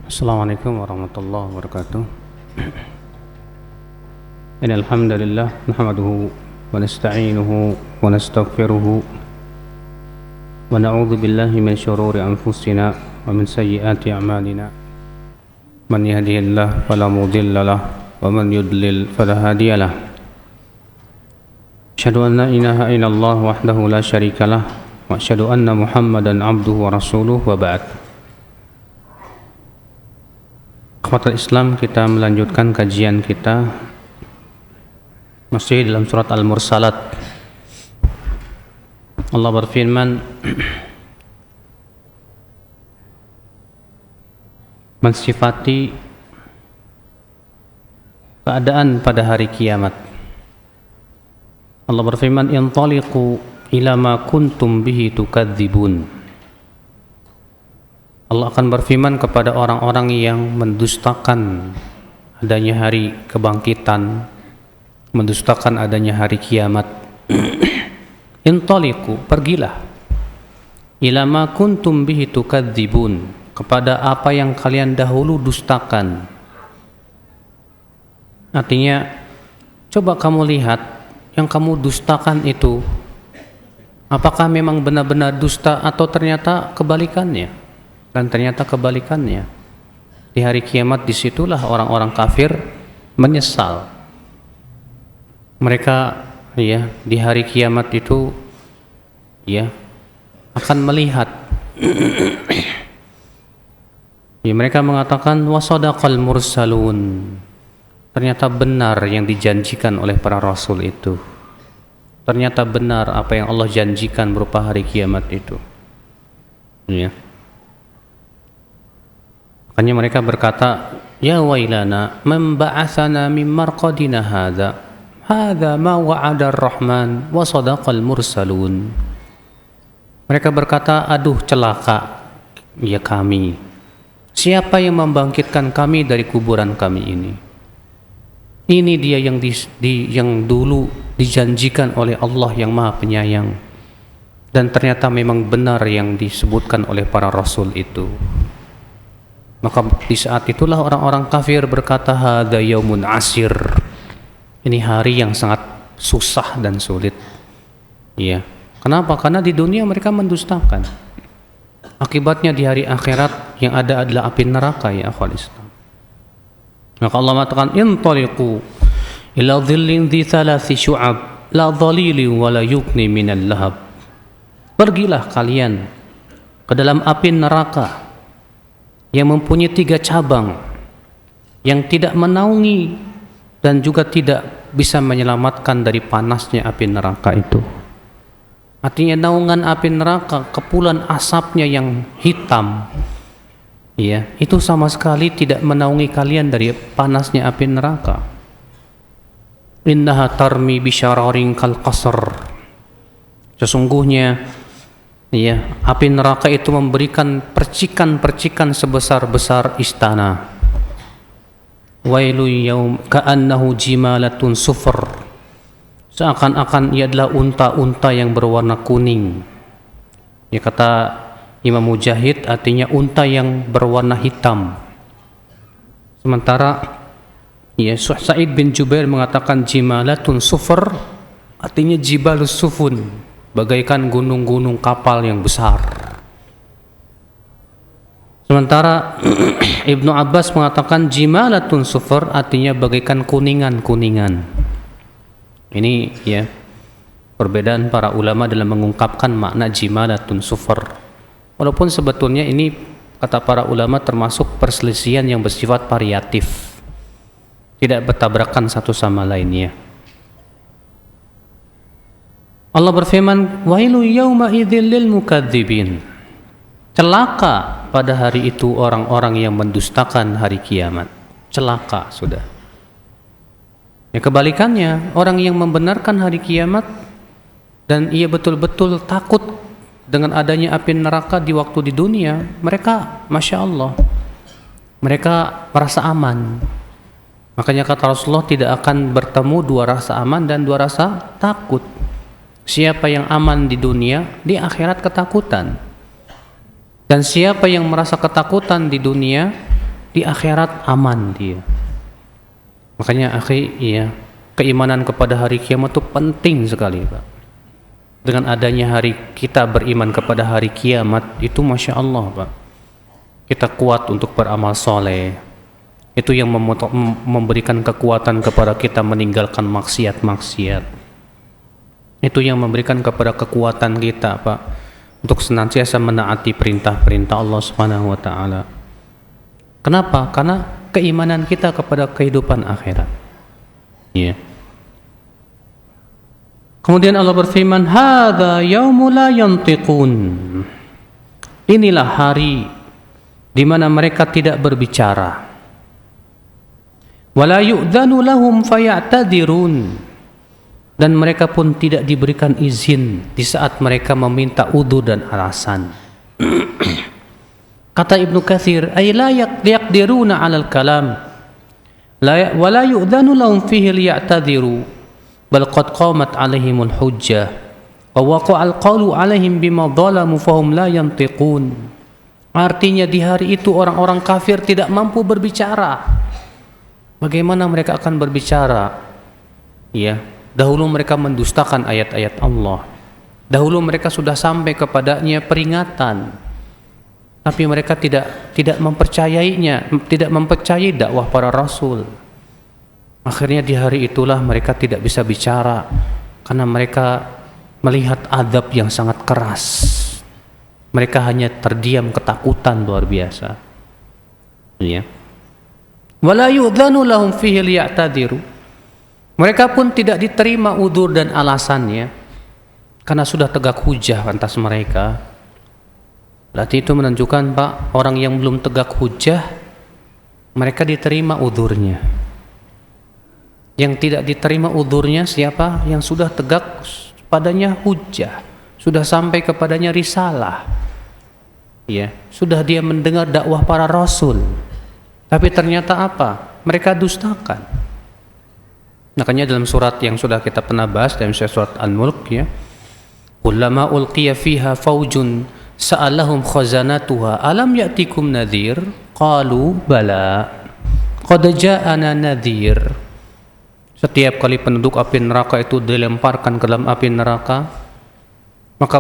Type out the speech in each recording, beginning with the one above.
Assalamualaikum warahmatullahi wabarakatuh. Innal hamdalillah nahmaduhu wa nasta'inuhu wa nastaghfiruhu wa na'udzu billahi min shururi anfusina wa min sayyiati a'malina. Man yahdihillahu fala mudilla lahu wa man yudlil fala hadiya lahu. Asyhadu an la ilaha illallah wahdahu la syarika lah wa asyhadu anna Muhammadan abduhu wa rasuluhu wa ba'd. Akhwatul Islam, kita melanjutkan kajian kita masih dalam surat Al-Mursalat. Allah berfirman, mensifati keadaan pada hari kiamat. Allah berfirman, intaliqu ila ma kuntum bihi tukadzibun. Allah akan berfirman kepada orang-orang yang mendustakan adanya hari kebangkitan, mendustakan adanya hari kiamat. Intaliqu, pergilah, ila ma kuntum bihi tukadzibun, kepada apa yang kalian dahulu dustakan. Artinya, coba kamu lihat yang kamu dustakan itu, apakah memang benar-benar dusta atau ternyata kebalikannya? Dan ternyata kebalikannya. Di hari kiamat disitulah orang-orang kafir menyesal. Mereka di hari kiamat itu akan melihat. Mereka mengatakan wasadaqal mursalun. Ternyata benar yang dijanjikan oleh para rasul itu. Ternyata benar apa yang Allah janjikan berupa hari kiamat itu. Makanya mereka berkata, ya wailana man ba'atsana min marqadina hadza ma wa'ada ar-rahman wa sadaqal mursalun. Mereka berkata, aduh celaka ya kami, siapa yang membangkitkan kami dari kuburan kami ini? Ini dia yang dulu dijanjikan oleh Allah yang Maha Penyayang, dan ternyata memang benar yang disebutkan oleh para rasul itu. Maka di saat itulah orang-orang kafir berkata, hadza yaumun asir. Ini hari yang sangat susah dan sulit. Kenapa? Karena di dunia mereka mendustakan. Akibatnya di hari akhirat yang ada adalah api neraka, ya akhwal Islam. Maka Allah mengatakan, intaliqu ila dhillin dhi thalathi syu'ab la dhalili wa la yughni minal lahab. Pergilah kalian ke dalam api neraka yang mempunyai 3 cabang, yang tidak menaungi dan juga tidak bisa menyelamatkan dari panasnya api neraka itu. Artinya naungan api neraka, kepulan asapnya yang hitam, itu sama sekali tidak menaungi kalian dari panasnya api neraka. Innaha tarmi bisyararin kal qasr. Sesungguhnya api neraka itu memberikan percikan-percikan sebesar-besar istana. Wailu yaum ka'annahu jimalatun sufr. Seakan-akan ia adalah unta-unta yang berwarna kuning. Kata Imam Mujahid, artinya unta yang berwarna hitam. Sementara Sa'id bin Jubair mengatakan jimalatun sufr, artinya jibalus sufun, bagaikan gunung-gunung kapal yang besar. Sementara Ibnu Abbas mengatakan jimalatun sufur, artinya bagaikan kuningan-kuningan. Ini perbedaan para ulama dalam mengungkapkan makna jimalatun sufur. Walaupun sebetulnya ini kata para ulama termasuk perselisihan yang bersifat variatif, tidak bertabrakan satu sama lainnya. Allah berfirman, wailu yauma idzil lil mukadzibin. Celaka pada hari itu orang-orang yang mendustakan hari kiamat. Celaka sudah. Kebalikannya, orang yang membenarkan hari kiamat dan ia betul-betul takut dengan adanya api neraka di waktu di dunia, mereka Masya Allah, mereka merasa aman. Makanya kata Rasulullah, tidak akan bertemu 2 rasa aman dan 2 rasa takut. Siapa yang aman di dunia, di akhirat ketakutan. Dan siapa yang merasa ketakutan di dunia, di akhirat aman dia. Makanya keimanan kepada hari kiamat itu penting sekali, Pak. Dengan adanya kita beriman kepada hari kiamat itu, Masya Allah, Pak, kita kuat untuk beramal soleh. Itu yang memberikan kekuatan kepada kita meninggalkan maksiat-maksiat. Itu yang memberikan kepada kekuatan kita, Pak, untuk senantiasa menaati perintah-perintah Allah Subhanahu wa taala. Kenapa? Karena keimanan kita kepada kehidupan akhirat. Ya. Kemudian Allah berfirman, "Hadza yaumul la yantiqun." Inilah hari di mana mereka tidak berbicara. Wala yu'dzanu lahum faya'tadirun, dan mereka pun tidak diberikan izin di saat mereka meminta udzur dan alasan. Kata Ibnu Katsir, ay la yaqdiruna 'alal kalam wa la yu'dzanu lahum fihi liya'tadiru bal qad qamat 'alaihimul hujjah wa waqa'al qawlu 'alaihim bima dhalamu fahum la yantiqun. Artinya di hari itu orang-orang kafir tidak mampu berbicara. Bagaimana mereka akan berbicara? Ya, dahulu mereka mendustakan ayat-ayat Allah. Dahulu mereka sudah sampai kepadanya peringatan, tapi mereka tidak mempercayainya, tidak mempercayai dakwah para rasul. Akhirnya di hari itulah mereka tidak bisa bicara karena mereka melihat azab yang sangat keras. Mereka hanya terdiam ketakutan luar biasa. Ya. Wala yu'dzanu lahum fihi liya'tadiru. Mereka pun tidak diterima udzur dan alasannya karena sudah tegak hujah atas mereka. Berarti itu menunjukkan, Pak, orang yang belum tegak hujah mereka diterima udzurnya. Yang tidak diterima udzurnya siapa? Yang sudah tegak padanya hujah, sudah sampai kepadanya risalah. Ya, sudah dia mendengar dakwah para rasul. Tapi ternyata apa? Mereka dustakan. Makanya dalam surat yang sudah kita pernah bahas, dalam surat Al-Mulk, ya, kullama ulqiya fiha faujun sa'alahum khazanatuha alam ya'tikum nadhir qalu bala qad ja'ana nadhir. Setiap kali penduduk api neraka itu dilemparkan ke dalam api neraka, maka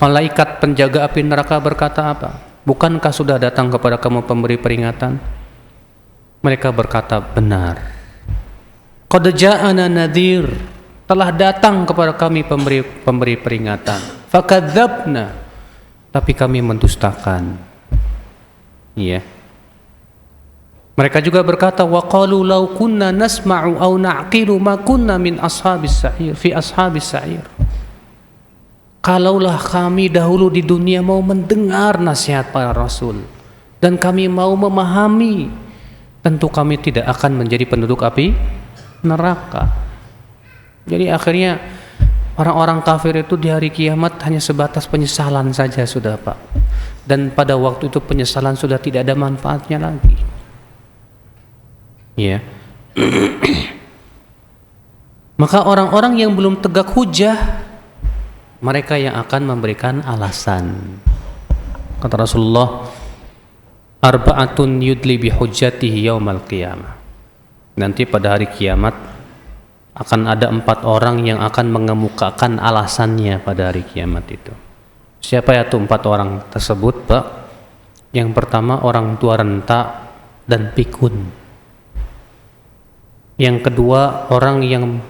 malaikat penjaga api neraka berkata apa? Bukankah sudah datang kepada kamu pemberi peringatan? Mereka berkata, benar. Qad ja'ana nadhir, telah datang kepada kami pemberi peringatan. Fakadzabna, tapi kami mendustakan. Iya. Mereka juga berkata, wa qalu law kunna nasma'u aw na'qilu ma kunna min ashabis sa'ir fi ashabis sa'ir. Kalaulah kami dahulu di dunia mau mendengar nasihat para rasul dan kami mau memahami, tentu kami tidak akan menjadi penduduk api neraka. Jadi akhirnya orang-orang kafir itu di hari kiamat hanya sebatas penyesalan saja sudah, Pak. Dan pada waktu itu penyesalan sudah tidak ada manfaatnya lagi. Ya. Maka orang-orang yang belum tegak hujah, mereka yang akan memberikan alasan. Kata Rasulullah, arba'atun yudli bihujjatihi yaumal qiyamah. Nanti pada hari kiamat akan ada 4 orang yang akan mengemukakan alasannya pada hari kiamat itu. Siapa ya tuh 4 orang tersebut, Pak? Yang pertama orang tua renta dan pikun. Yang kedua orang yang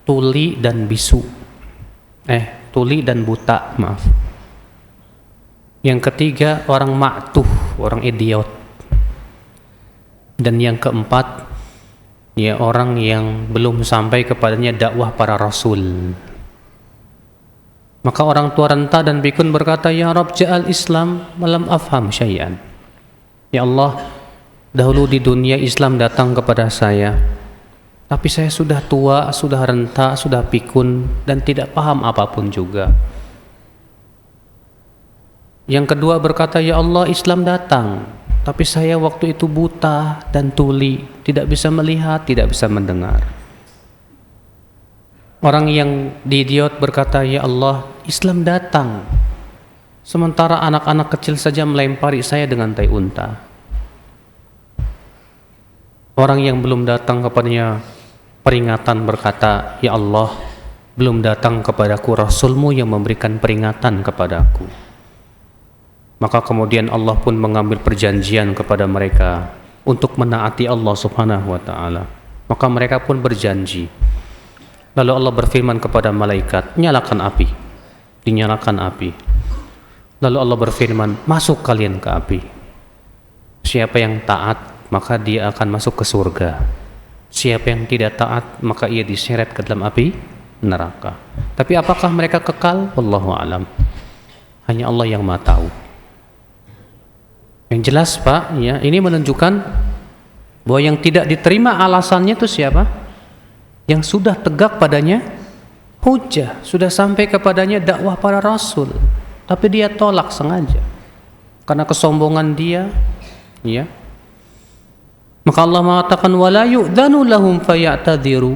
tuli dan bisu. Tuli dan buta, maaf. Yang ketiga orang ma'tuh, orang idiot. Dan yang keempat, ya, orang yang belum sampai kepadanya dakwah para rasul. Maka orang tua renta dan pikun berkata, ya Rabb, ja'al Islam malam afham syai'an. Ya Allah, dahulu di dunia Islam datang kepada saya, tapi saya sudah tua, sudah renta, sudah pikun, dan tidak paham apapun juga. Yang kedua berkata, ya Allah, Islam datang, tapi saya waktu itu buta dan tuli, tidak bisa melihat, tidak bisa mendengar. Orang yang idiot berkata, ya Allah, Islam datang, sementara anak-anak kecil saja melempari saya dengan tai unta. Orang yang belum datang kepadanya peringatan berkata, "Ya Allah, belum datang kepadaku Rasulmu yang memberikan peringatan kepadaku." Maka kemudian Allah pun mengambil perjanjian kepada mereka untuk menaati Allah Subhanahu wa ta'ala. Maka mereka pun berjanji. Lalu Allah berfirman kepada malaikat, "Nyalakan api." Dinyalakan api. Lalu Allah berfirman, "Masuk kalian ke api." Siapa yang taat, maka dia akan masuk ke surga. Siapa yang tidak taat, maka ia diseret ke dalam api neraka. Tapi apakah mereka kekal? Wallahu a'lam. Hanya Allah yang Maha tahu. Yang jelas Pak, ya, ini menunjukkan bahwa yang tidak diterima alasannya itu siapa? Yang sudah tegak padanya hujah, sudah sampai kepadanya dakwah para rasul, tapi dia tolak sengaja karena kesombongan dia, ya. Maka Allah mengatakan wala yu'dzanu lahum fayatadhiru.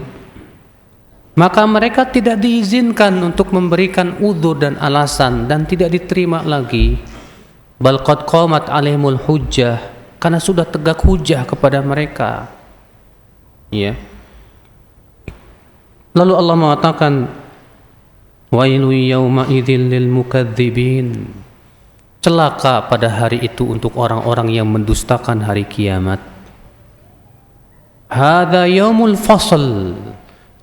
Maka mereka tidak diizinkan untuk memberikan udzur dan alasan dan tidak diterima lagi. Bal qad qamat alaihimul hujjah, karena sudah tegak hujah kepada mereka. Ya. Lalu Allah mengatakan wailu yauma idzil lil mukadzibin. Celaka pada hari itu untuk orang-orang yang mendustakan hari kiamat. Hadza yaumul fasl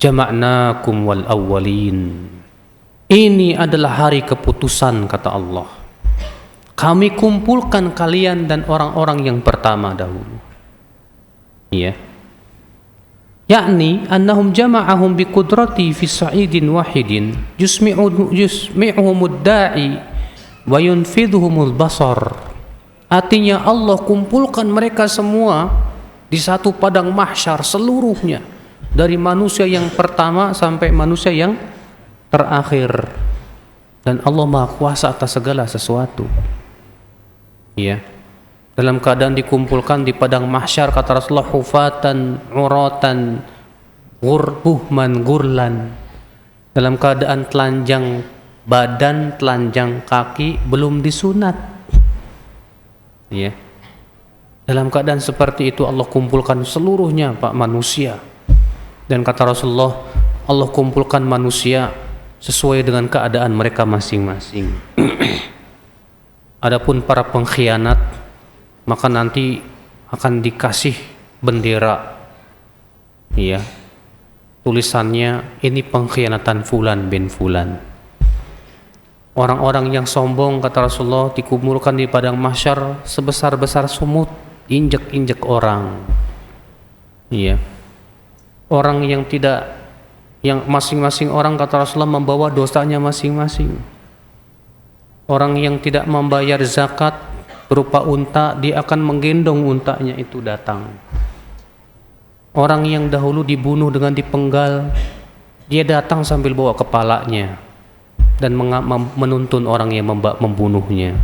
jama'nakum wal awwalin. Ini adalah hari keputusan, kata Allah. Kami kumpulkan kalian dan orang-orang yang pertama dahulu. Ya. Yakni annahum jama'ahum bi qudrati fi sa'idin wahidin yusmi'uhumud da'i wa yunfidhuhumul basar. Artinya Allah kumpulkan mereka semua di satu padang mahsyar seluruhnya, dari manusia yang pertama sampai manusia yang terakhir, dan Allah Maha Kuasa atas segala sesuatu. Ya, dalam keadaan dikumpulkan di padang mahsyar, kata Rasulullah, hufatan, uratan, buhman, gurlan, dalam keadaan telanjang badan, telanjang kaki, belum disunat. Ya, dalam keadaan seperti itu Allah kumpulkan seluruhnya Pak manusia. Dan kata Rasulullah, Allah kumpulkan manusia sesuai dengan keadaan mereka masing-masing. Adapun para pengkhianat, maka nanti akan dikasih bendera, ya, tulisannya ini pengkhianatan fulan bin fulan. Orang-orang yang sombong, kata Rasulullah, dikumpulkan di padang mahsyar sebesar-besar sumut, injek-injek orang. Iya. Orang yang tidak, yang masing-masing orang, kata Rasulullah, membawa dosanya masing-masing. Orang yang tidak membayar zakat berupa unta, dia akan menggendong untanya itu datang. Orang yang dahulu dibunuh dengan dipenggal, dia datang sambil bawa kepalanya dan menuntun orang yang membunuhnya.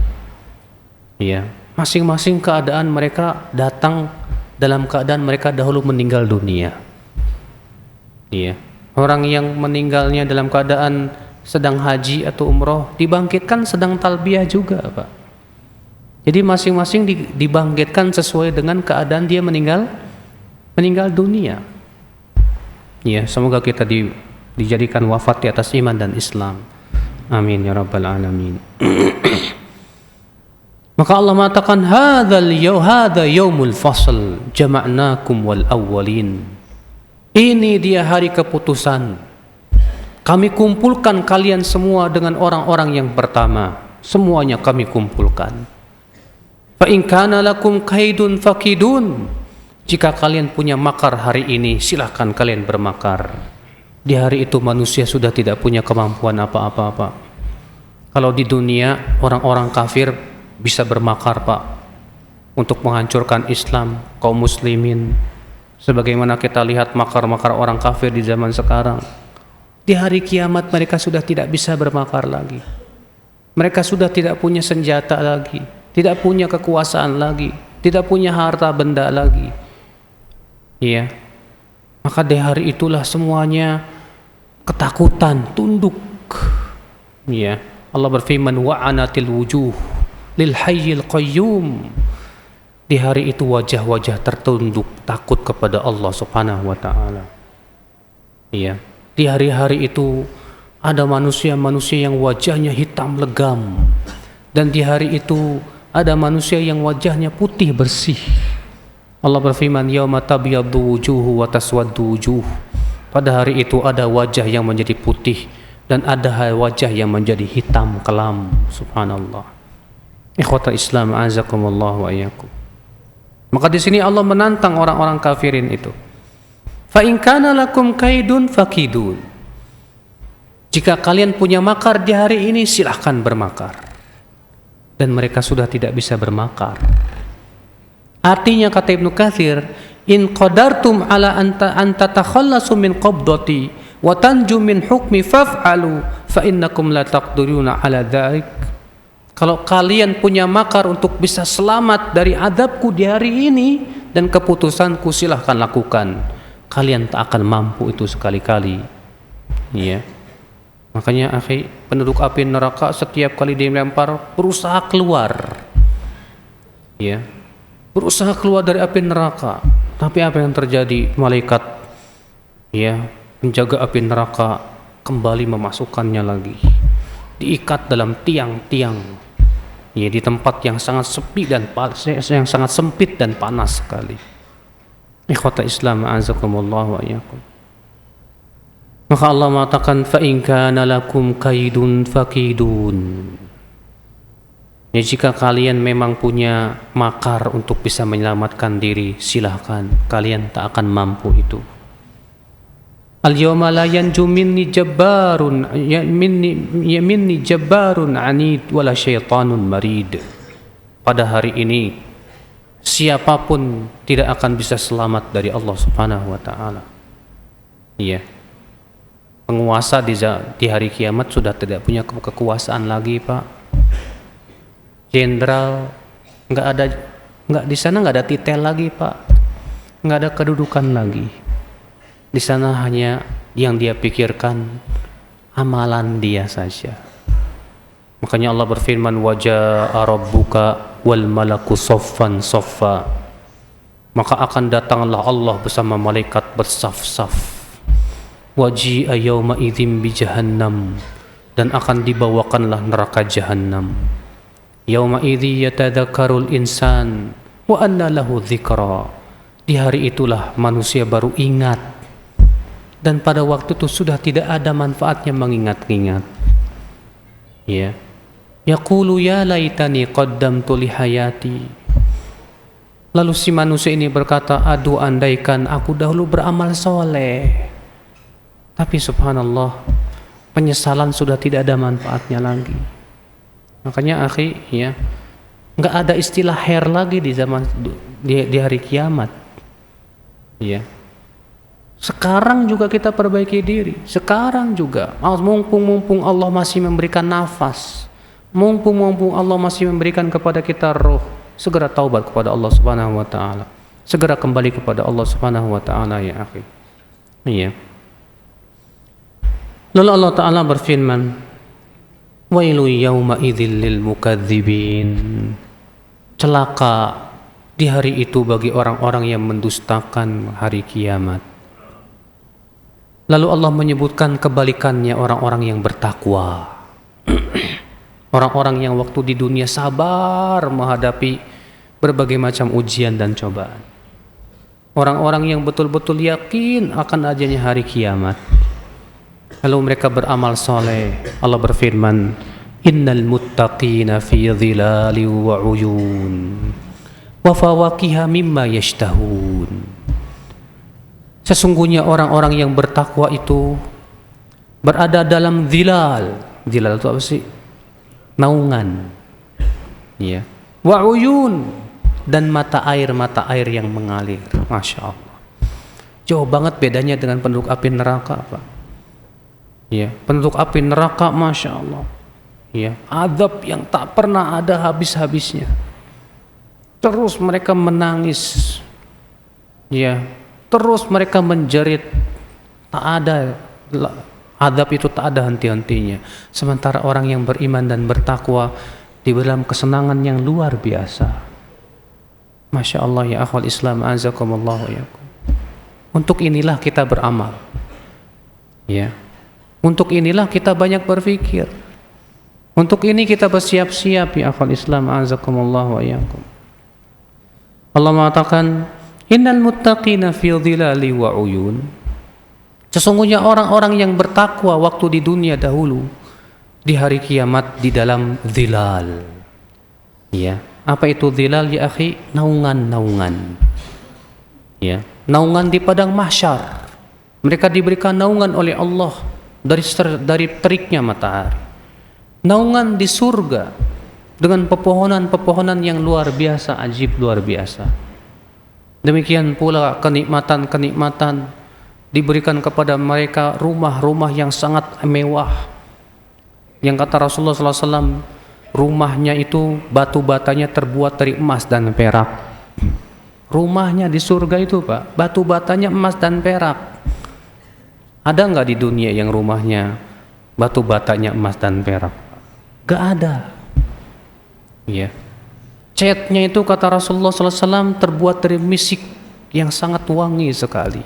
Ya, masing-masing keadaan mereka datang dalam keadaan mereka dahulu meninggal dunia. Ya, orang yang meninggalnya dalam keadaan sedang haji atau umroh dibangkitkan sedang talbiyah juga, Pak. Jadi masing-masing dibangkitkan sesuai dengan keadaan dia meninggal dunia. Ya, semoga kita dijadikan wafat di atas iman dan Islam. Amin ya rabbal alamin. Maka Allah mengatakan hadza yaumul fasl jama'nakum wal awwalin. Ini dia hari keputusan. Kami kumpulkan kalian semua dengan orang-orang yang pertama. Semuanya kami kumpulkan. Fa in kana lakum kaidun fakidun. Jika kalian punya makar hari ini, silahkan kalian bermakar. Di hari itu manusia sudah tidak punya kemampuan apa-apa. Kalau di dunia orang-orang kafir bisa bermakar, Pak, untuk menghancurkan Islam, kaum muslimin. Sebagaimana kita lihat makar-makar orang kafir di zaman sekarang. Di hari kiamat mereka sudah tidak bisa bermakar lagi. Mereka sudah tidak punya senjata lagi, tidak punya kekuasaan lagi, tidak punya harta benda lagi. Iya. Maka di hari itulah semuanya ketakutan, tunduk. Iya. Allah berfirman wa'anatil wujuh lil hayyil qayyum. Di hari itu wajah-wajah tertunduk takut kepada Allah Subhanahu wa taala. Iya. Di hari-hari itu ada manusia-manusia yang wajahnya hitam legam, dan di hari itu ada manusia yang wajahnya putih bersih. Allah berfirman, yauma tabyaddu wujuhu wa taswaddu wujuh. Pada hari itu ada wajah yang menjadi putih dan ada wajah yang menjadi hitam kelam. Subhanallah. Ikhwatal Islam, azakumullah wa iyyakum. Maka di sini Allah menantang orang-orang kafirin itu. Fa in kana lakum kaidun fakidun. Jika kalian punya makar di hari ini, silahkan bermakar. Dan mereka sudah tidak bisa bermakar. Artinya kata Ibnu Katsir, in qadartum ala anta takhallasu min qabdati wa tanju min hukmi faf'alu fa innakum la taqdiruna ala dzalik. Kalau kalian punya makar untuk bisa selamat dari adabku di hari ini dan keputusanku, silahkan lakukan. Kalian tak akan mampu itu sekali-kali. Ya. Makanya akhi, penduduk api neraka setiap kali dia melempar berusaha keluar. Ya. Berusaha keluar dari api neraka. Tapi apa yang terjadi? Malaikat ya, penjaga api neraka kembali memasukkannya lagi. Diikat dalam tiang-tiang. Ya, di tempat yang sangat sepi dan yang sangat sempit dan panas sekali. Ikhwata Islam, azakumullah wa iyyakum. Maka Allah mengatakan, fa in kana lakum kaidun fakidun. Ya, jika kalian memang punya makar untuk bisa menyelamatkan diri, silahkan. Kalian tak akan mampu itu. Al-yawma la yanju minni jabbarun minni jabbarun anid wala syaitanun marid. Pada hari ini siapapun tidak akan bisa selamat dari Allah Subhanahu wa taala. Iya. Penguasa di hari kiamat sudah tidak punya kekuasaan lagi, Pak. Jenderal enggak di sana, enggak ada titel lagi, Pak. Enggak ada kedudukan lagi. Di sana hanya yang dia pikirkan amalan dia saja. Makanya Allah berfirman, wajaa rabbuka wal malaku saffan saffa. Maka akan datanglah Allah bersama malaikat bersaf-saf. Waji'a yawma idzim bi jahannam, dan akan dibawakanlah neraka jahannam. Yawma idzi yatadzakkarul insan wa anna lahu dzikra. Di hari itulah manusia baru ingat. Dan pada waktu itu sudah tidak ada manfaatnya mengingat-ingat. Ya. Yaqulu ya laitani qaddamtu li hayati. Lalu si manusia ini berkata, aduh andaikan aku dahulu beramal soleh. Tapi subhanallah, penyesalan sudah tidak ada manfaatnya lagi. Makanya akhi, ya, enggak ada istilah khair lagi di zaman di hari kiamat. Ya. Sekarang juga kita perbaiki diri. Sekarang juga, mumpung Allah masih memberikan nafas, mumpung Allah masih memberikan kepada kita roh, segera taubat kepada Allah Subhanahu wa taala. Segera kembali kepada Allah Subhanahu wa taala, ya akhi. Iya. Lalu Allah taala berfirman, wailu yauma idzil lil mukadzibin. Celaka di hari itu bagi orang-orang yang mendustakan hari kiamat. Lalu Allah menyebutkan kebalikannya orang-orang yang bertakwa. Orang-orang yang waktu di dunia sabar menghadapi berbagai macam ujian dan cobaan. Orang-orang yang betul-betul yakin akan adanya hari kiamat. Lalu mereka beramal soleh. Allah berfirman, innal muttaqina fi dhilali wa uyun wa fawakiha mimma yashtahun. Sesungguhnya orang-orang yang bertakwa itu berada dalam dhilal. Dhilal itu apa sih? Naungan. Ya. Wa uyun, dan mata air yang mengalir. Masya Allah. Jauh banget bedanya dengan penduduk api neraka, Pak. Ya, penduduk api neraka, Masya Allah. Ya, azab yang tak pernah ada habis-habisnya. Terus mereka menangis. Ya. Terus mereka menjerit, tak ada azab itu, tak ada henti-hentinya. Sementara orang yang beriman dan bertakwa di dalam kesenangan yang luar biasa. Masya Allah ya akhwal Islam, azakumullah wa yakum. Untuk inilah kita beramal. Ya. Untuk inilah kita banyak berpikir. Untuk ini kita bersiap-siap ya akhwal Islam, azakumullah wa yakum. Allah mengatakan, innal muttaqina fi dhilali wa uyun. Sesungguhnya orang-orang yang bertakwa waktu di dunia dahulu, di hari kiamat di dalam dhilal. Ya, apa itu dhilal ya akhi? Naungan-naungan. Ya, naungan di padang mahsyar. Mereka diberikan naungan oleh Allah dari teriknya matahari. Naungan di surga dengan pepohonan-pepohonan yang luar biasa, ajib luar biasa. Demikian pula kenikmatan-kenikmatan diberikan kepada mereka, rumah-rumah yang sangat mewah. Yang kata Rasulullah SAW, rumahnya itu batu batanya terbuat dari emas dan perak. Rumahnya di surga itu Pak, batu batanya emas dan perak. Ada nggak di dunia yang rumahnya batu batanya emas dan perak? Gak ada. Ya. Catnya itu kata Rasulullah SAW terbuat dari misik yang sangat wangi sekali.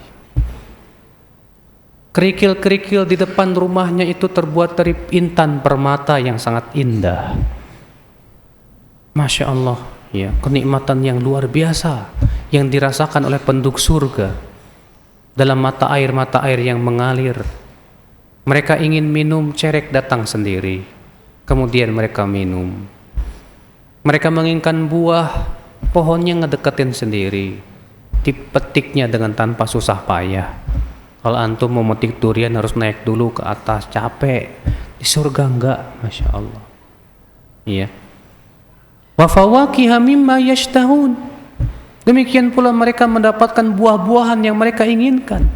Kerikil-kerikil di depan rumahnya itu terbuat dari intan permata yang sangat indah. Masya Allah, ya, kenikmatan yang luar biasa yang dirasakan oleh penduduk surga dalam mata air yang mengalir. Mereka ingin minum, cerek datang sendiri, kemudian mereka minum. Mereka menginginkan buah, pohonnya ngedeketin sendiri, dipetiknya dengan tanpa susah payah. Kalau antum mau metik durian harus naik dulu ke atas, capek. Di surga enggak, Masya Allah. Iya. Wa fawakiha mimma yashtahun. Demikian pula mereka mendapatkan buah-buahan yang mereka inginkan.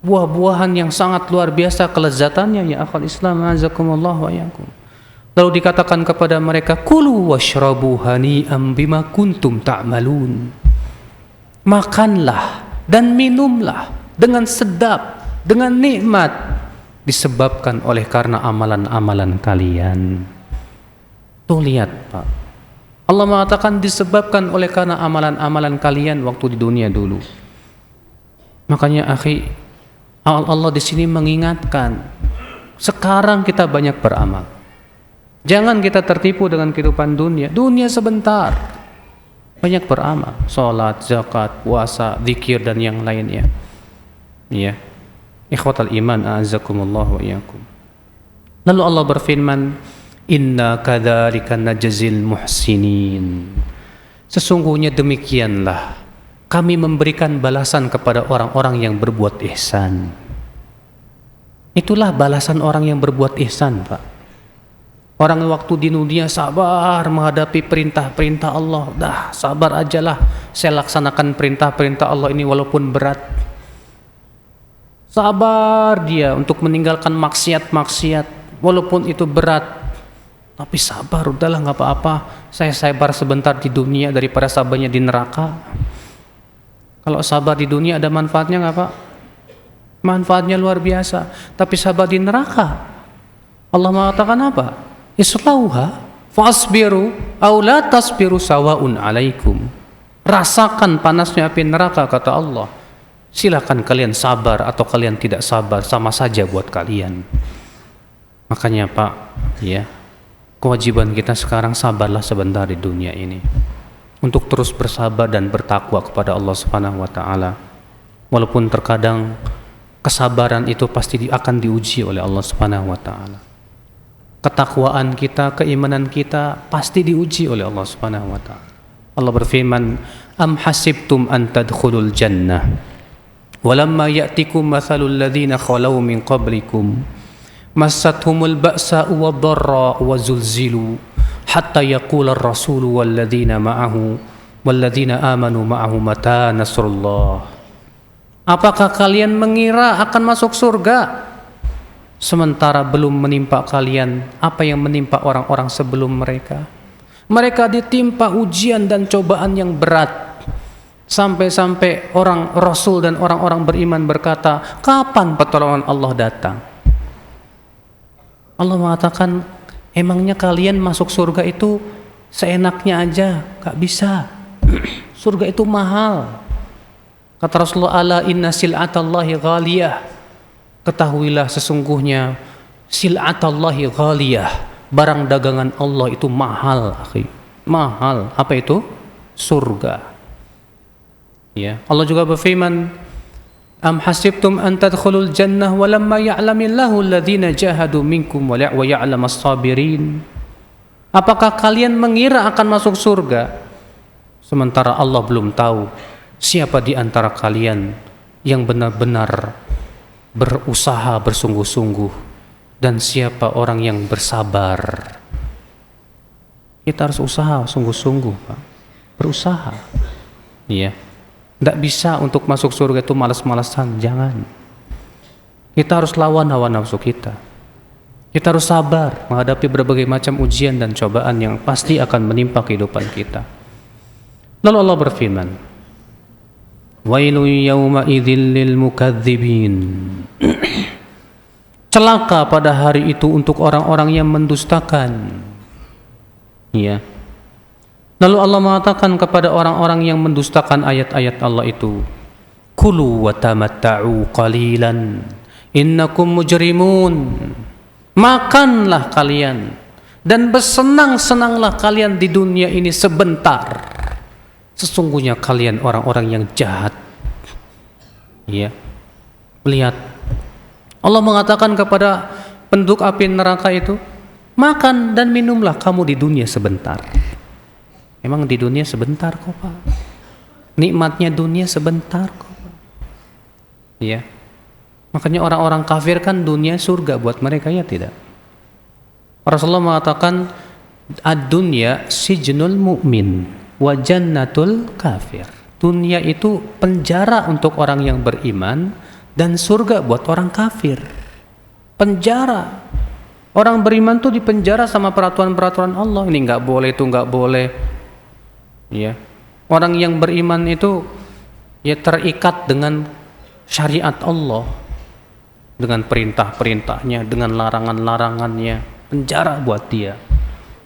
Buah-buahan yang sangat luar biasa kelezatannya ya akhwal Islam, azakumullah wa yakum. Lalu dikatakan kepada mereka, kulu washrabu hani'am bima kuntum ta'malun. Makanlah dan minumlah dengan sedap, dengan nikmat, disebabkan oleh karena amalan-amalan kalian. Tuh lihat Pak, Allah mengatakan disebabkan oleh karena amalan-amalan kalian waktu di dunia dulu. Makanya akhi, Allah di sini mengingatkan, sekarang kita banyak beramal. Jangan kita tertipu dengan kehidupan dunia. Dunia sebentar. Banyak beramal, salat, zakat, puasa, zikir dan yang lainnya. Ya. Ikhwatal iman, a'azakumullah wa iyyakum. Lalu Allah berfirman, inna kadzalika najzil muhsinin. Sesungguhnya demikianlah kami memberikan balasan kepada orang-orang yang berbuat ihsan. Itulah balasan orang yang berbuat ihsan, Pak. Orang waktu di dunia sabar menghadapi perintah-perintah Allah. Dah, sabar ajalah, saya laksanakan perintah-perintah Allah ini walaupun berat. Sabar dia untuk meninggalkan maksiat-maksiat walaupun itu berat. Tapi sabar, udahlah nggak apa-apa. Saya sabar sebentar di dunia daripada sabarnya di neraka. Kalau sabar di dunia ada manfaatnya nggak Pak? Manfaatnya luar biasa. Tapi sabar di neraka, Allah mengatakan apa? Islauha fasbiru aw la tasbiru sawaun alaikum. Rasakan panasnya api neraka kata Allah. Silakan kalian sabar atau kalian tidak sabar, sama saja buat kalian. Makanya Pak, ya, kewajiban kita sekarang sabarlah sebentar di dunia ini untuk terus bersabar dan bertakwa kepada Allah Subhanahu wa taala. Walaupun terkadang kesabaran itu pasti akan diuji oleh Allah Subhanahu wa taala. Ketakwaan kita, keimanan kita pasti diuji oleh Allah Subhanahu wa taala. Allah berfirman, "Am hasibtum an tadkhulul jannah walamma ya'tikum mathalul ladzina khalaw min qablikum massathumul ba'sa'u wad-dharra'u wa zulzilu hatta yaqula ar-rasulu wal ladzina ma'ahu wal ladzina amanu ma'ahu mata nasrullah." Apakah kalian mengira akan masuk surga sementara belum menimpa kalian apa yang menimpa orang-orang sebelum mereka? Mereka ditimpa ujian dan cobaan yang berat, sampai-sampai orang Rasul dan orang-orang beriman berkata, kapan pertolongan Allah datang? Allah mengatakan, emangnya kalian masuk surga itu seenaknya aja? Gak bisa. Surga itu mahal. Kata Rasulullah, ala inna sil'atallahi ghaliyah. Ketahuilah sesungguhnya sil'atallahi ghaliyah. Barang dagangan Allah itu mahal, akhi. Mahal. Apa itu? Surga. Ya, Allah juga berfirman, am hasibtum an tadkhulul jannah wa lamma ya'lamillahu alladhina jahadu minkum wa ya'lamas sabirin. Apakah kalian mengira akan masuk surga sementara Allah belum tahu siapa di antara kalian yang benar-benar berusaha bersungguh-sungguh dan siapa orang yang bersabar. Kita harus usaha sungguh-sungguh, Pak. Berusaha. Iya. Tidak bisa untuk masuk surga itu malas-malasan, jangan. Kita harus lawan hawa nafsu kita. Kita harus sabar menghadapi berbagai macam ujian dan cobaan yang pasti akan menimpa kehidupan kita. Lalu Allah berfirman, Wailun yawma idzil lil mukadzibin. Celaka pada hari itu untuk orang-orang yang mendustakan. Ya. Lalu Allah mengatakan kepada orang-orang yang mendustakan ayat-ayat Allah itu, Kulu wa tamatta'u qalilan innakum mujrimun. Makanlah kalian dan bersenang-senanglah kalian di dunia ini sebentar. Sesungguhnya kalian orang-orang yang jahat. Ya. Lihat. Allah mengatakan kepada penduduk api neraka itu, makan dan minumlah kamu di dunia sebentar. Emang di dunia sebentar kok, Pak. Nikmatnya dunia sebentar kok, Pak. Ya. Makanya orang-orang kafir kan dunia surga buat mereka, ya tidak? Rasulullah mengatakan ad-dunya sijnul mu'min wa jannatul kafir. Dunia itu penjara untuk orang yang beriman dan surga buat orang kafir. Penjara. Orang beriman tuh dipenjara sama peraturan-peraturan Allah. Ini nggak boleh, itu nggak boleh. Ya. Orang yang beriman itu ya terikat dengan syariat Allah, dengan perintah-perintahnya, dengan larangan-larangannya. Penjara buat dia.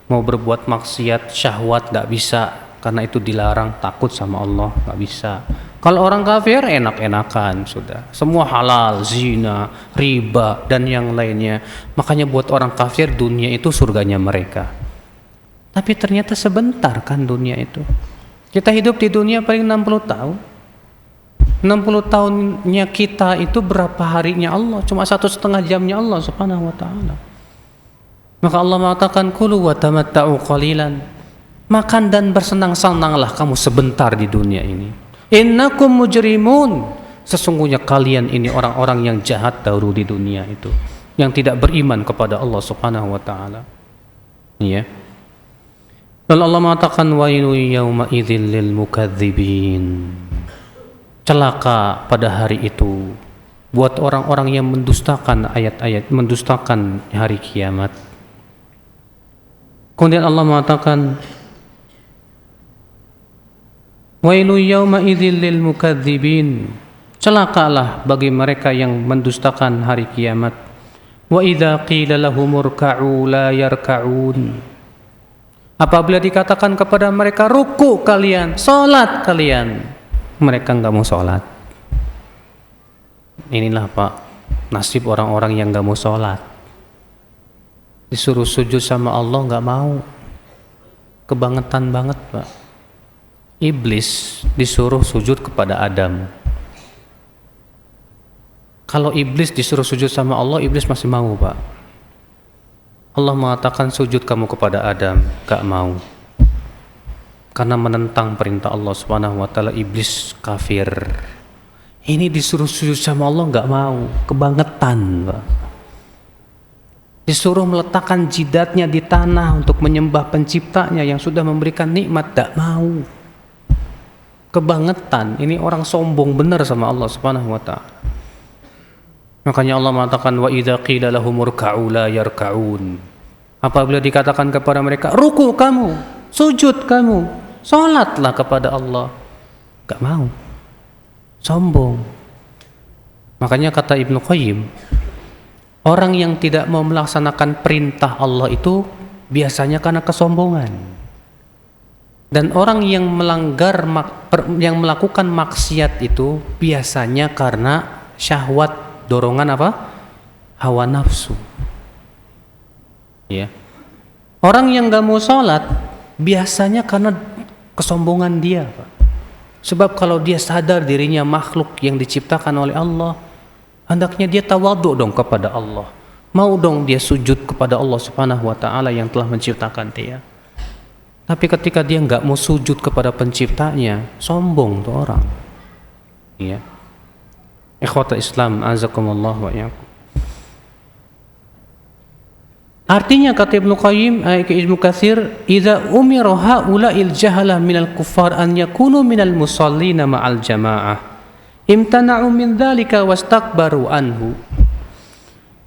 Mau berbuat maksiat, syahwat gak bisa, karena itu dilarang, takut sama Allah, gak bisa. Kalau orang kafir enak-enakan sudah, semua halal, zina, riba dan yang lainnya. Makanya buat orang kafir dunia itu surganya mereka. Tapi ternyata sebentar kan dunia itu. Kita hidup di dunia paling 60 tahun. 60 tahunnya kita itu berapa harinya Allah? Cuma 1,5 jamnya Allah subhanahu wa ta'ala. Maka Allah mengatakan, Kulu wa tamatta'u qalilan. Makan dan bersenang-senanglah kamu sebentar di dunia ini. Innakum mujrimun. Sesungguhnya kalian ini orang-orang yang jahat dahulu di dunia itu, yang tidak beriman kepada Allah subhanahu wa ta'ala. Ya. Lalu Allah mengatakan, Wailun yawma idzil lil mukadzibin. Celaka pada hari itu buat orang-orang yang mendustakan ayat-ayat, mendustakan hari kiamat. Kemudian Allah mengatakan, Wailu yawma idzil lil mukadzibin. Celakalah bagi mereka yang mendustakan hari kiamat. Wa idza qila lahum urka'u la yarka'un. Apabila dikatakan kepada mereka, ruku kalian, salat kalian, mereka enggak mau salat. Inilah, Pak, nasib orang-orang yang enggak mau salat. Disuruh sujud sama Allah enggak mau. Kebangetan banget, Pak. Iblis disuruh sujud kepada Adam. Kalau iblis disuruh sujud sama Allah, iblis masih mau, Pak. Allah mengatakan sujud kamu kepada Adam, enggak mau. Karena menentang perintah Allah Subhanahu wa taala, iblis kafir. Ini disuruh sujud sama Allah enggak mau, kebangetan, Pak. Disuruh meletakkan jidatnya di tanah untuk menyembah penciptanya yang sudah memberikan nikmat, enggak mau. Kebangetan, ini orang sombong benar sama Allah Subhanahu wa taala. Makanya Allah mengatakan wa idza qila lahum urka'u la yarka'un. Apabila dikatakan kepada mereka, ruku kamu, sujud kamu, salatlah kepada Allah, enggak mau. Sombong. Makanya kata Ibnu Qayyim, orang yang tidak mau melaksanakan perintah Allah itu biasanya karena kesombongan. Dan orang yang yang melakukan maksiat itu biasanya karena syahwat, dorongan apa? Hawa nafsu. Ya. Orang yang gak mau sholat biasanya karena kesombongan dia, Pak. Sebab kalau dia sadar dirinya makhluk yang diciptakan oleh Allah, hendaknya dia tawadhu dong kepada Allah. Mau dong dia sujud kepada Allah Subhanahu wa taala yang telah menciptakan dia. Tapi ketika dia nggak mau sujud kepada penciptanya, sombong tuh orang. Iya. Ikhwata Islam, azakumullah wa iyyakum. Artinya kata Ibnu Qayyim, Ibnu Katsir, "Idza umira haula'il jahala minal kuffar an yakunu minal musallina ma'al jamaah, imtana'u min dzalika wastakbaru anhu."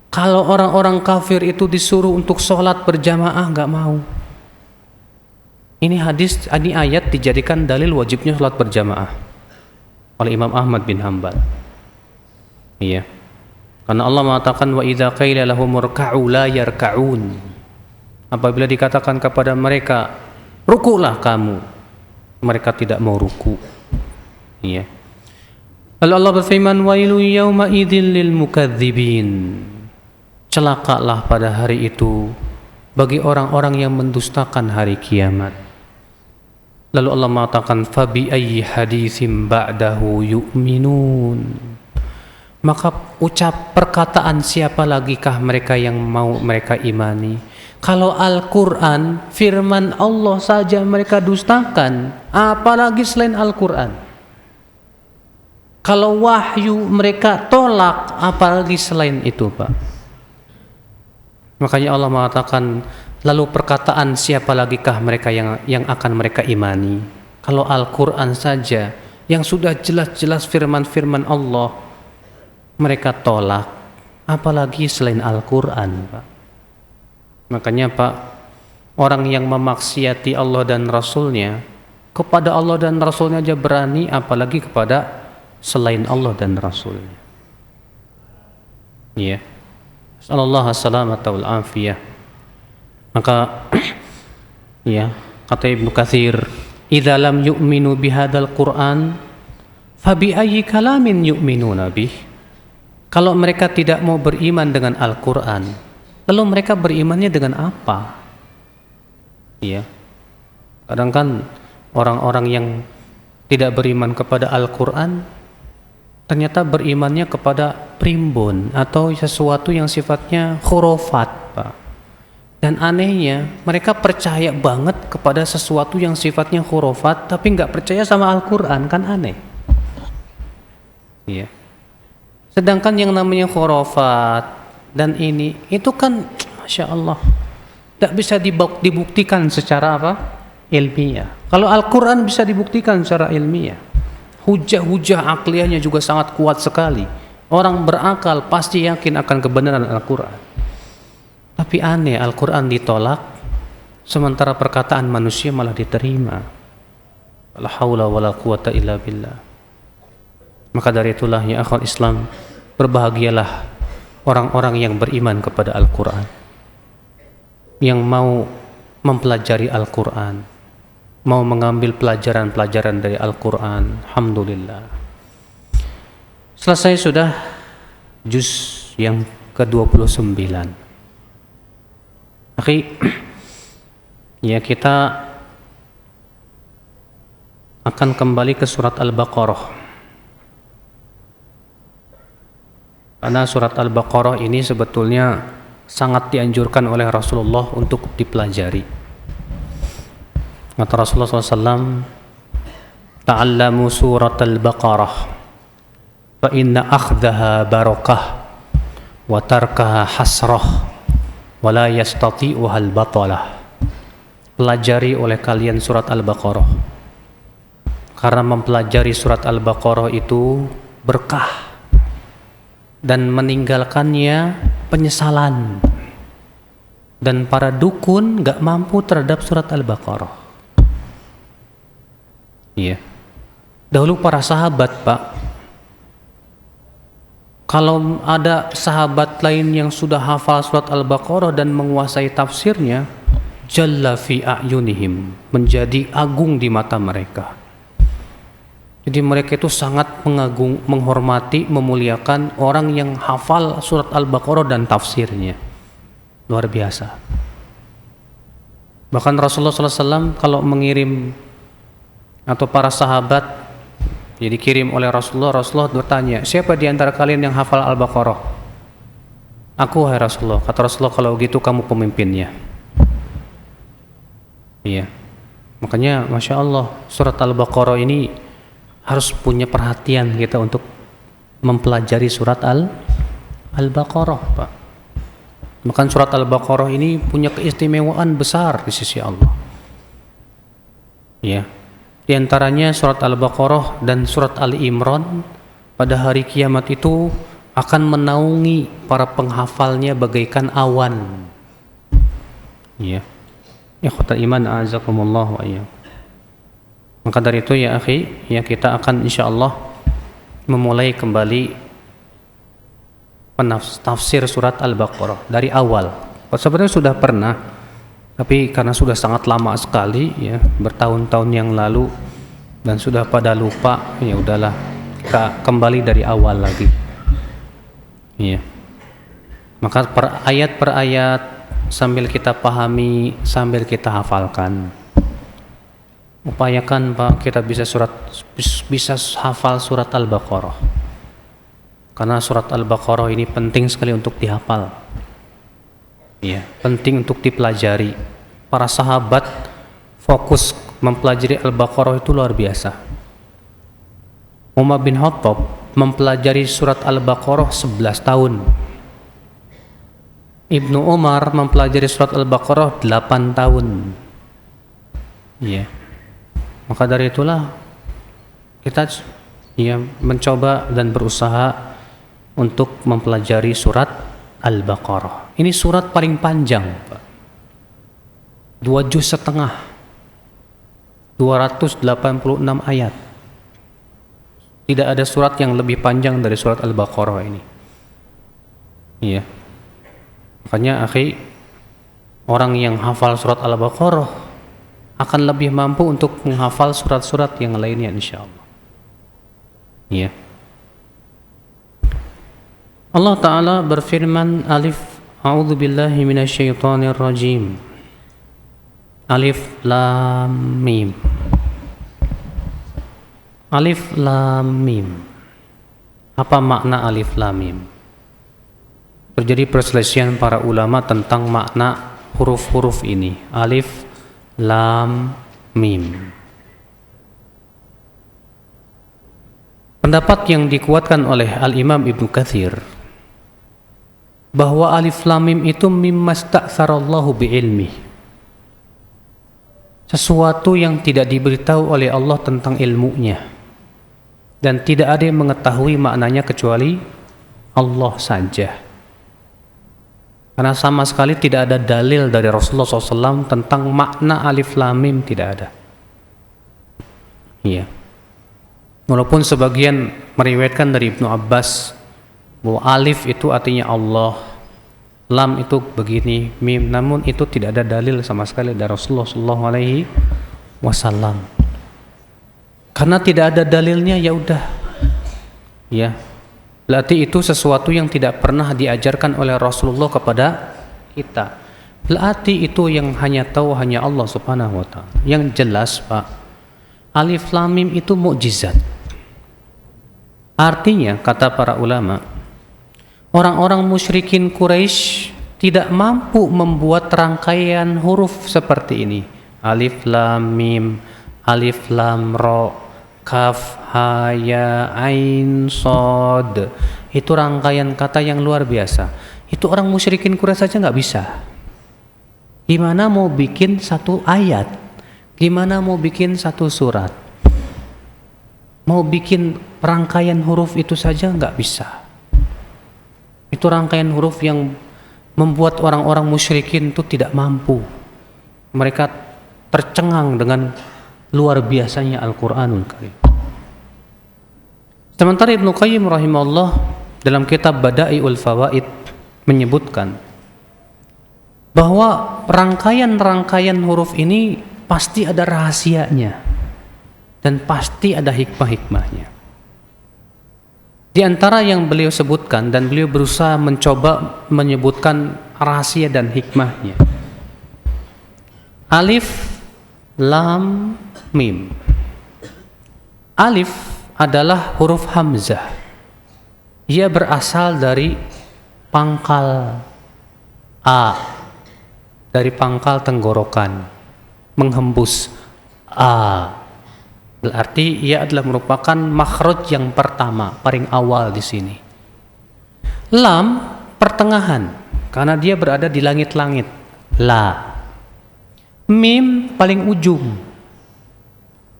Kalau orang-orang kafir itu disuruh untuk sholat berjamaah, nggak mau. Ini ayat dijadikan dalil wajibnya sholat berjamaah oleh Imam Ahmad bin Hanbal. Iya. Karena Allah mengatakan wa idza qila lahum irka'u la yarka'un. Apabila dikatakan kepada mereka, rukulah kamu, mereka tidak mau ruku. Iya. Lalu Allah berfirman, wailu yauma idzil lil mukadzibin. Celakalah pada hari itu bagi orang-orang yang mendustakan hari kiamat. Lalu Allah mengatakan fabi ayyi haditsim ba'dahu yu'minun. Maka perkataan siapa lagikah mereka yang mau mereka imani? Kalau Al-Quran firman Allah saja mereka dustakan, apalagi selain Al-Quran. Kalau wahyu mereka tolak, apalagi selain itu, Pak. Makanya Allah mengatakan, lalu perkataan siapa lagikah mereka yang akan mereka imani? Kalau Al-Quran saja yang sudah jelas-jelas firman-firman Allah mereka tolak, apalagi selain Al-Quran, Pak. Makanya, Pak, orang yang memaksiati Allah dan Rasulnya, kepada Allah dan Rasulnya aja berani, apalagi kepada selain Allah dan Rasulnya. Iya. Sallallahu salamata wal afiyah. Maka ya, kata Ibnu Katsir, idza lam yu'minu bihadzal Qur'an fa bi ayyi kalamin yu'minuna bih. Kalau mereka tidak mau beriman dengan Al-Qur'an, lalu mereka berimannya dengan apa? Iya. Kadang kan orang-orang yang tidak beriman kepada Al-Qur'an ternyata berimannya kepada primbon atau sesuatu yang sifatnya khurafat, Pak. Dan anehnya mereka percaya banget kepada sesuatu yang sifatnya khurafat tapi nggak percaya sama Al-Quran, kan aneh. Iya. Sedangkan yang namanya khurafat dan ini itu kan Masya Allah tidak bisa dibuktikan secara apa? Ilmiah. Kalau Al-Quran bisa dibuktikan secara ilmiah, hujah-hujah akliyahnya juga sangat kuat sekali. Orang berakal pasti yakin akan kebenaran Al-Quran. Tapi aneh, Al-Quran ditolak, sementara perkataan manusia malah diterima. La haula wala quwata illa billah. Maka dari itulah ya akhwat Islam, berbahagialah orang-orang yang beriman kepada Al-Quran, yang mau mempelajari Al-Quran, mau mengambil pelajaran-pelajaran dari Al-Quran. Alhamdulillah. Selesai sudah juz yang ke-29. Oke, ya kita akan kembali ke surat Al-Baqarah. Karena surat Al-Baqarah ini sebetulnya sangat dianjurkan oleh Rasulullah untuk dipelajari. Kata Rasulullah SAW, ta'allamu surat Al-Baqarah fa inna akhdaha barakah wa tarkaha hasrah wa la yastati'uha al-batalah. Pelajari oleh kalian surat Al-Baqarah, karena mempelajari surat Al-Baqarah itu berkah dan meninggalkannya penyesalan. Dan para dukun gak mampu terhadap surat Al-Baqarah. Iya. Dahulu para sahabat, Pak, kalau ada sahabat lain yang sudah hafal surat Al-Baqarah dan menguasai tafsirnya, jalla fi a'yunihim, menjadi agung di mata mereka. Jadi mereka itu sangat menghormati, memuliakan orang yang hafal surat Al-Baqarah dan tafsirnya. Luar biasa. Bahkan Rasulullah SAW kalau mengirim atau para sahabat jadi dikirim oleh Rasulullah bertanya, siapa di antara kalian yang hafal Al-Baqarah? Aku, hai Rasulullah. Kata Rasulullah, kalau gitu kamu pemimpinnya. Iya. Makanya Masya Allah, surat Al-Baqarah ini harus punya perhatian kita untuk mempelajari surat Al-Baqarah, Pak. Bahkan surat Al-Baqarah ini punya keistimewaan besar di sisi Allah. Ya. Di antaranya surat Al-Baqarah dan surat Ali Imran pada hari kiamat itu akan menaungi para penghafalnya bagaikan awan. Ya. Ikhwatal iman a'azakumullah wa iyyakum. Maka dari itu ya akhi, ya kita akan insyaallah memulai kembali tafsir surat Al-Baqarah dari awal. Sebenarnya sudah pernah, tapi karena sudah sangat lama sekali ya, bertahun-tahun yang lalu dan sudah pada lupa, ya udahlah kita kembali dari awal lagi. Iya. Maka per ayat sambil kita pahami, sambil kita hafalkan. Upayakan Pak kita bisa hafal surat Al-Baqarah. Karena surat Al-Baqarah ini penting sekali untuk dihafal. Iya, penting untuk dipelajari. Para sahabat fokus mempelajari Al-Baqarah itu luar biasa. Umar bin Khattab mempelajari surat Al-Baqarah 11 tahun. Ibnu Umar mempelajari surat Al-Baqarah 8 tahun. Iya. Maka dari itulah kita ya mencoba dan berusaha untuk mempelajari surat Al-Baqarah. Ini surat paling panjang, Pak. 2 juz setengah. 286 ayat. Tidak ada surat yang lebih panjang dari surat Al-Baqarah ini. Iya. Makanya akhi, orang yang hafal surat Al-Baqarah akan lebih mampu untuk menghafal surat-surat yang lainnya insyaallah. Ya. Allah Ta'ala berfirman, Alif, A'udzu billahi minasyaitonir rajim. Alif Lam Mim. Alif Lam Mim. Apa makna Alif Lam Mim? Terjadi perselisihan para ulama tentang makna huruf-huruf ini. Alif Lam Mim. Pendapat yang dikuatkan oleh Al-Imam Ibnu Katsir bahwa Alif Lam Mim itu mimmastaktsarallahu bi'ilmi, sesuatu yang tidak diberitahu oleh Allah tentang ilmunya dan tidak ada yang mengetahui maknanya kecuali Allah saja. Karena sama sekali tidak ada dalil dari Rasulullah SAW tentang makna Alif Lam Mim, tidak ada. Iya. Walaupun sebagian meriwayatkan dari Ibnu Abbas bahwa Alif itu artinya Allah, Lam itu begini, Mim, namun itu tidak ada dalil sama sekali dari Rasulullah SAW. Karena tidak ada dalilnya, ya udah. Ya. Berarti itu sesuatu yang tidak pernah diajarkan oleh Rasulullah kepada kita. Berarti itu yang hanya tahu hanya Allah Subhanahu wa ta'ala. Yang jelas, Pak, Alif Lam Mim itu mukjizat. Artinya, kata para ulama, orang-orang musyrikin Quraisy tidak mampu membuat rangkaian huruf seperti ini. Alif Lam Mim, Alif Lam Ra, Kaf, Ha, Ya, Ain, Shad. Itu rangkaian kata yang luar biasa. Itu orang musyrikin Quraisy saja nggak bisa. Gimana mau bikin satu ayat? Gimana mau bikin satu surat? Mau bikin rangkaian huruf itu saja nggak bisa. Itu rangkaian huruf yang membuat orang-orang musyrikin itu tidak mampu. Mereka tercengang dengan luar biasanya Al-Quranul Karim. Sementara Ibnu Qayyim rahimahullah dalam kitab Bada'iul Fawaid menyebutkan bahwa rangkaian-rangkaian huruf ini pasti ada rahasianya dan pasti ada hikmah-hikmahnya. Di antara yang beliau sebutkan, dan beliau berusaha mencoba menyebutkan rahasia dan hikmahnya. Alif, lam, mim. Alif adalah huruf hamzah. Ia berasal dari pangkal A, dari pangkal tenggorokan, menghembus A. Berarti ia adalah merupakan makhraj yang pertama, paling awal di sini. Lam, pertengahan, karena dia berada di langit-langit. La. Mim, paling ujung.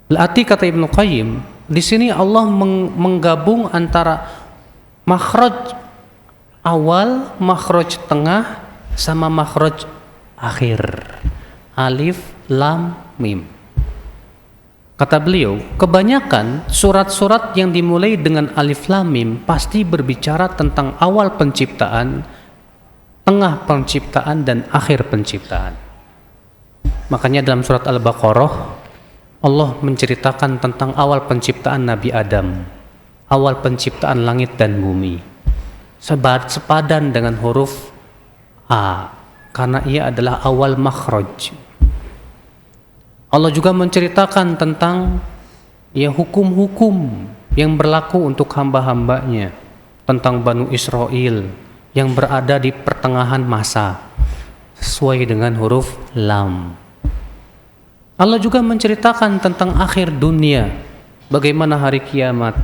Berarti kata Ibnu Qayyim, di sini Allah menggabung antara makhraj awal, makhraj tengah, sama makhraj akhir. Alif, lam, mim. Kata beliau, kebanyakan surat-surat yang dimulai dengan alif lam mim pasti berbicara tentang awal penciptaan, tengah penciptaan, dan akhir penciptaan. Makanya dalam surat Al-Baqarah Allah menceritakan tentang awal penciptaan Nabi Adam, awal penciptaan langit dan bumi, sepadan dengan huruf A, karena ia adalah awal makhraj. Allah juga menceritakan tentang hukum-hukum yang berlaku untuk hamba-hambanya, tentang Banu Israel yang berada di pertengahan masa sesuai dengan huruf lam. Allah juga menceritakan tentang akhir dunia, bagaimana hari kiamat,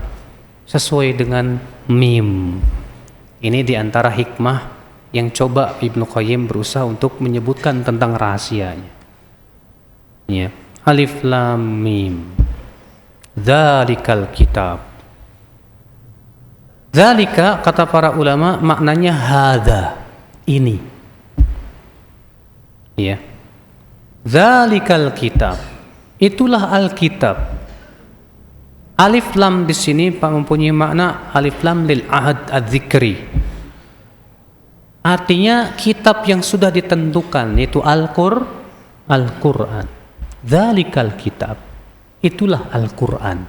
sesuai dengan mim. Ini diantara hikmah yang coba Ibnu Qayyim berusaha untuk menyebutkan tentang rahasianya. Ya. Alif lam mim. Dzalikal kitab. Dzalika kata para ulama maknanya hadza, ini. Ya. Dzalikal kitab. Itulah Alkitab. Alif lam di sini mempunyai makna alif lam lil ahad adzikri. Artinya kitab yang sudah ditentukan, yaitu Al-Qur'an. Dzalikal kitab, itulah Al-Qur'an.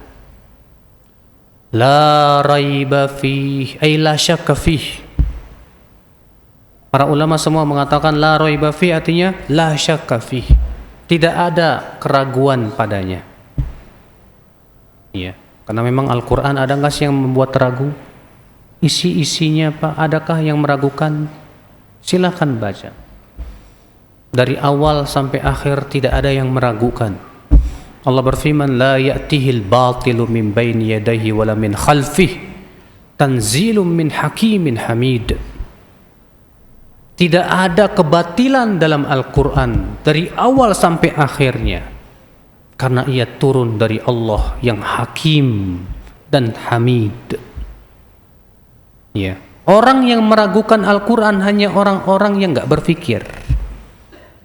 La raiba fih, ay la syakka fih. Para ulama semua mengatakan la raiba fih artinya la syakka fih, tidak ada keraguan padanya. Iya, karena memang Al-Qur'an ada nggak sih yang membuat ragu? Isi-isinya Pak, adakah yang meragukan? Silakan baca. Dari awal sampai akhir tidak ada yang meragukan. Allah berfirman, la ya'tihil batilu min baini yadayhi wala min khalfih, tanzilum min hakimin hamid. Tidak ada kebatilan dalam Al-Quran dari awal sampai akhirnya, karena ia turun dari Allah yang hakim dan hamid. Ya. Orang yang meragukan Al-Quran hanya orang-orang yang gak berfikir.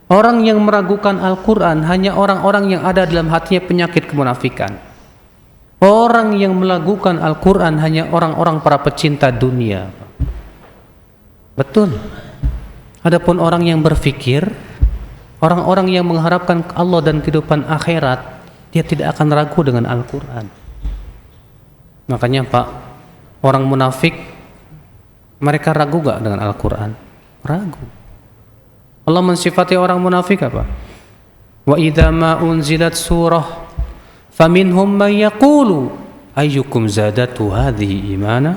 Orang yang meragukan Al-Quran hanya orang-orang yang ada dalam hatinya penyakit kemunafikan. Orang yang meragukan Al-Quran hanya orang-orang para pecinta dunia. Betul. Adapun orang yang berfikir, orang-orang yang mengharapkan Allah dan kehidupan akhirat, dia tidak akan ragu dengan Al-Quran. Makanya Pak, orang munafik, mereka ragu gak dengan Al-Quran? Ragu. Allah mensifati orang munafik apa? Wa idza ma unzilat surah faminhum man yaqulu ayyukum zadatu hadhihi imana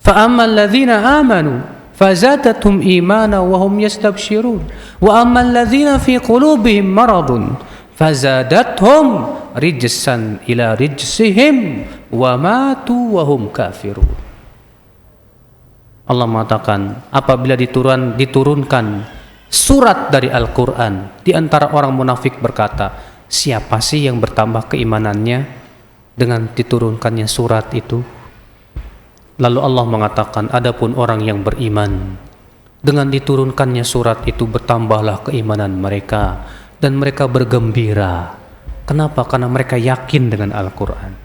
fa ammal ladzina amanu fazadathum imana wa hum yastabshirun wa ammal ladzina fi qulubihim maradun fazadathum rijsan ila rijsihim wa matu wa hum kafirun. Allah mengatakan apabila diturunkan surat dari Al-Quran, di antara orang munafik berkata, siapa sih yang bertambah keimanannya dengan diturunkannya surat itu? Lalu Allah mengatakan, adapun orang yang beriman, dengan diturunkannya surat itu bertambahlah keimanan mereka, dan mereka bergembira. Kenapa? Karena mereka yakin dengan Al-Quran.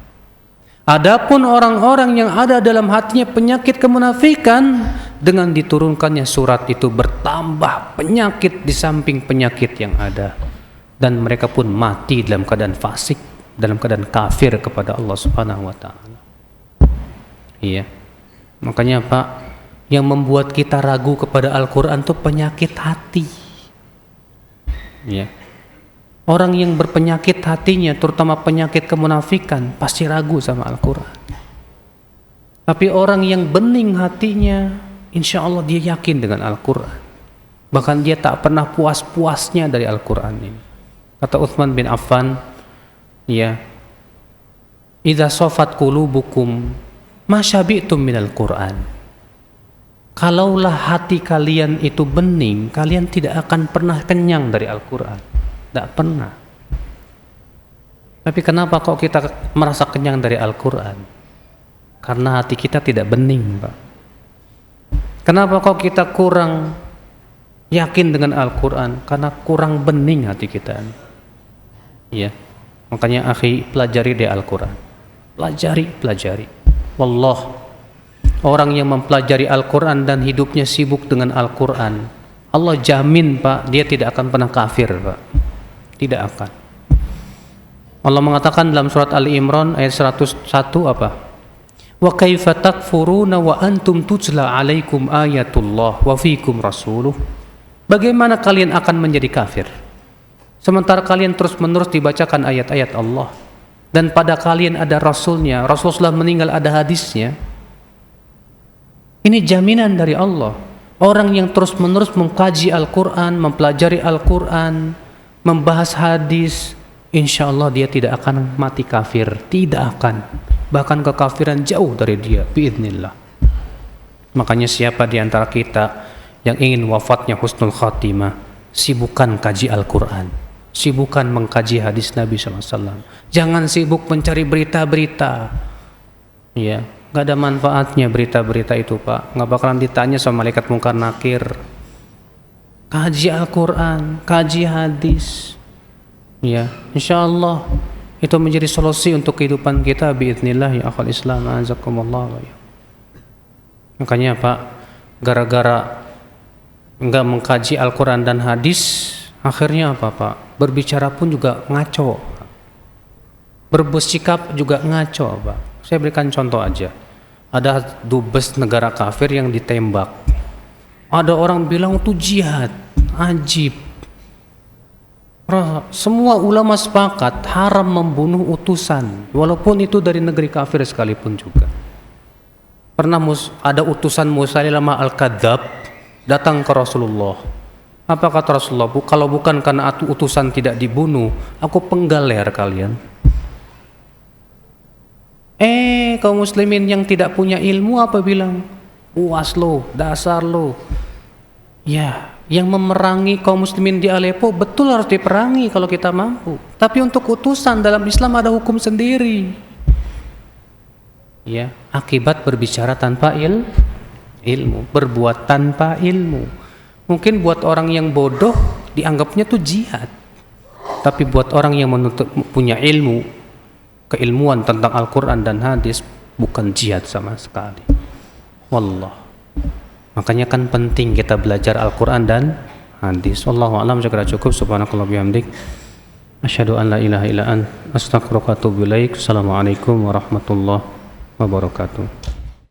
Adapun orang-orang yang ada dalam hatinya penyakit kemunafikan, dengan diturunkannya surat itu bertambah penyakit di samping penyakit yang ada, dan mereka pun mati dalam keadaan fasik, dalam keadaan kafir kepada Allah Subhanahu wa taala. Iya. Makanya Pak, yang membuat kita ragu kepada Al-Qur'an itu penyakit hati. Iya. Orang yang berpenyakit hatinya, terutama penyakit kemunafikan, pasti ragu sama Al-Qur'an. Tapi orang yang bening hatinya, insya Allah dia yakin dengan Al-Qur'an. Bahkan dia tak pernah puas-puasnya dari Al-Qur'an ini. Kata Utsman bin Affan, ya, idza safat qulubukum ma syabi'tum minal Qur'an. Kalaulah hati kalian itu bening, kalian tidak akan pernah kenyang dari Al-Qur'an. Tidak pernah. Tapi kenapa kok kita merasa kenyang dari Al-Qur'an? Karena hati kita tidak bening, Pak. Kenapa kok kita kurang yakin dengan Al-Qur'an? Karena kurang bening hati kita. Ya. Makanya akhi, pelajari deh Al-Qur'an. Pelajari. Wallah, orang yang mempelajari Al-Qur'an dan hidupnya sibuk dengan Al-Qur'an, Allah jamin, Pak, dia tidak akan pernah kafir, Pak. Tidak akan. Allah mengatakan dalam surat Ali Imran ayat 101 apa? Wa kaifa takfuruna wa antum tutla alaikum ayatullah wa fiikum rasuluh. Bagaimana kalian akan menjadi kafir sementara kalian terus-menerus dibacakan ayat-ayat Allah dan pada kalian ada rasulnya, Rasulullah meninggal ada hadisnya. Ini jaminan dari Allah. Orang yang terus-menerus mengkaji Al-Qur'an, mempelajari Al-Qur'an, membahas hadis, insya Allah dia tidak akan mati kafir, tidak akan, bahkan kekafiran jauh dari dia, biidznillah. Makanya siapa di antara kita yang ingin wafatnya husnul khatimah, sibukkan kaji Al-Qur'an, sibukkan mengkaji hadis Nabi SAW. Jangan sibuk mencari berita-berita, ya, nggak ada manfaatnya berita-berita itu, Pak. Nggak bakalan ditanya sama malaikat mungkar nakir. Kaji Al-Qur'an, kaji hadis, ya, insya Allah itu menjadi solusi untuk kehidupan kita biidznillah ya akhwal Islam, azakumullah. Makanya Pak, gara-gara enggak mengkaji Al-Qur'an dan hadis, akhirnya apa, Pak? Berbicara pun juga ngaco, bersikap juga ngaco, Pak. Saya berikan contoh aja. Ada dubes negara kafir yang ditembak. Ada orang bilang itu jihad, ajib. Semua ulama sepakat haram membunuh utusan, walaupun itu dari negeri kafir sekalipun juga. Pernah ada utusan Musailamah al-Kadzab datang ke Rasulullah. Apa kata Rasulullah? Kalau bukan karena utusan tidak dibunuh, aku penggal leher kalian. Kaum muslimin yang tidak punya ilmu apa bilang? Puas lo, dasar lo. Ya, yang memerangi kaum muslimin di Aleppo betul harus diperangi kalau kita mampu. Tapi untuk utusan dalam Islam ada hukum sendiri. Ya, akibat berbicara tanpa ilmu, berbuat tanpa ilmu. Mungkin buat orang yang bodoh dianggapnya tuh jihad. Tapi buat orang yang punya ilmu, keilmuan tentang Al-Qur'an dan hadis, bukan jihad sama sekali. Wallah. Makanya kan penting kita belajar Al-Qur'an dan hadis. Wallahu a'lam. Cukup. Subhanakallah bihamdik. Asyhadu an la ilaha illa anta astaghfiruka wa atubu ilaik. Assalamualaikum warahmatullahi wabarakatuh.